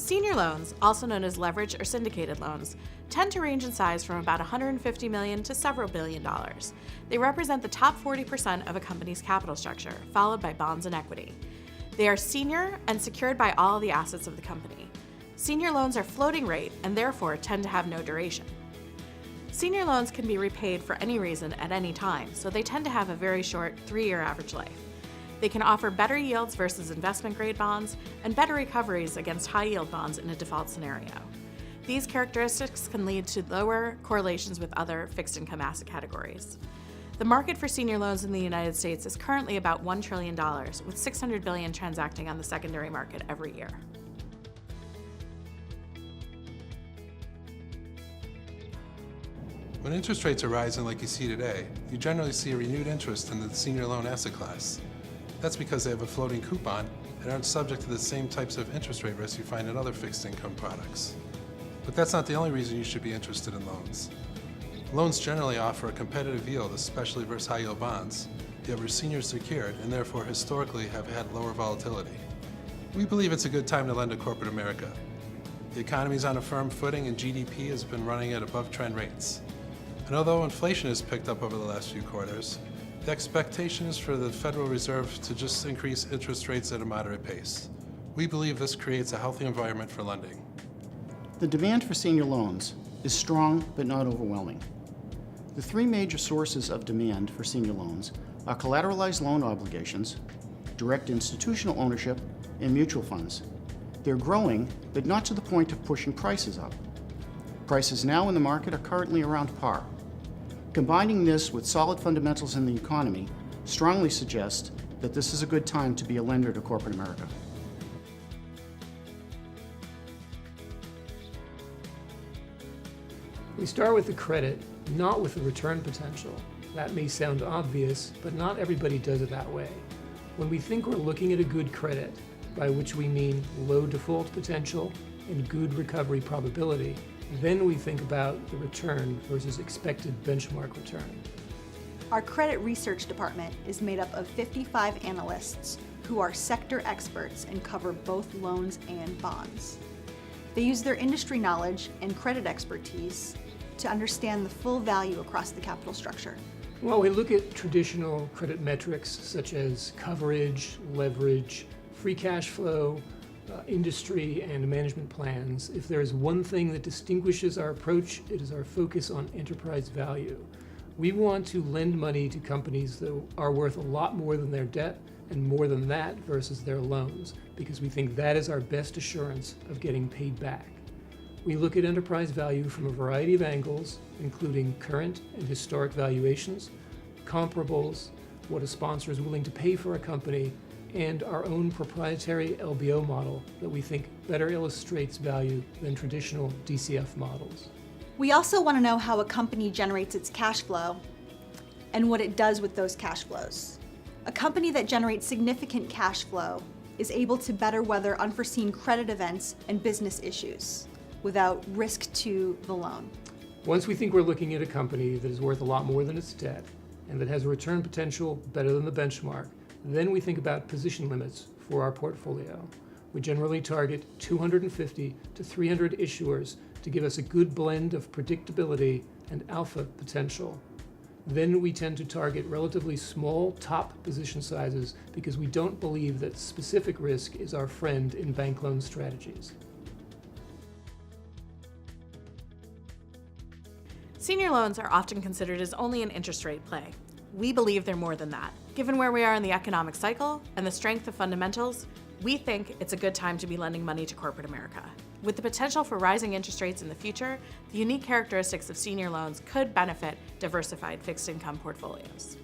Senior loans, also known as leverage or syndicated loans, tend to range in size from about $150 million to several billion dollars. They represent the top 40% of a company's capital structure, followed by bonds and equity. They are senior and secured by all the assets of the company. Senior loans are floating rate and therefore tend to have no duration. Senior loans can be repaid for any reason at any time, so they tend to have a very short 3-year average life. They can offer better yields versus investment-grade bonds and better recoveries against high-yield bonds in a default scenario. These characteristics can lead to lower correlations with other fixed-income asset categories. The market for senior loans in the United States is currently about $1 trillion, with $600 billion transacting on the secondary market every year. When interest rates are rising like you see today, you generally see a renewed interest in the senior loan asset class. That's because they have a floating coupon and aren't subject to the same types of interest rate risks you find in other fixed income products. But that's not the only reason you should be interested in loans. Loans generally offer a competitive yield, especially versus high-yield bonds, yet are senior secured and therefore historically have had lower volatility. We believe it's a good time to lend to corporate America. The economy is on a firm footing and GDP has been running at above trend rates. And although inflation has picked up over the last few quarters, the expectation is for the Federal Reserve to just increase interest rates at a moderate pace. We believe this creates a healthy environment for lending. The demand for senior loans is strong but not overwhelming. The 3 major sources of demand for senior loans are collateralized loan obligations, direct institutional ownership, and mutual funds. They're growing, but not to the point of pushing prices up. Prices now in the market are currently around par. Combining this with solid fundamentals in the economy strongly suggests that this is a good time to be a lender to corporate America. We start with the credit, not with the return potential. That may sound obvious, but not everybody does it that way. When we think we're looking at a good credit, by which we mean low default potential and good recovery probability, then we think about the return versus expected benchmark return. Our credit research department is made up of 55 analysts who are sector experts and cover both loans and bonds. They use their industry knowledge and credit expertise to understand the full value across the capital structure. Well, we look at traditional credit metrics such as coverage, leverage, free cash flow, industry and management plans. If there is one thing that distinguishes our approach, it is our focus on enterprise value. We want to lend money to companies that are worth a lot more than their debt and more than that versus their loans, because we think that is our best assurance of getting paid back. We look at enterprise value from a variety of angles, including current and historic valuations, comparables, what a sponsor is willing to pay for a company, and our own proprietary LBO model that we think better illustrates value than traditional DCF models. We also want to know how a company generates its cash flow and what it does with those cash flows. A company that generates significant cash flow is able to better weather unforeseen credit events and business issues without risk to the loan. Once we think we're looking at a company that is worth a lot more than its debt and that has a return potential better than the benchmark, then we think about position limits for our portfolio. We generally target 250 to 300 issuers to give us a good blend of predictability and alpha potential. Then we tend to target relatively small top position sizes because we don't believe that specific risk is our friend in bank loan strategies. Senior loans are often considered as only an interest rate play. We believe they're more than that. Given where we are in the economic cycle and the strength of fundamentals, we think it's a good time to be lending money to corporate America. With the potential for rising interest rates in the future, the unique characteristics of senior loans could benefit diversified fixed income portfolios.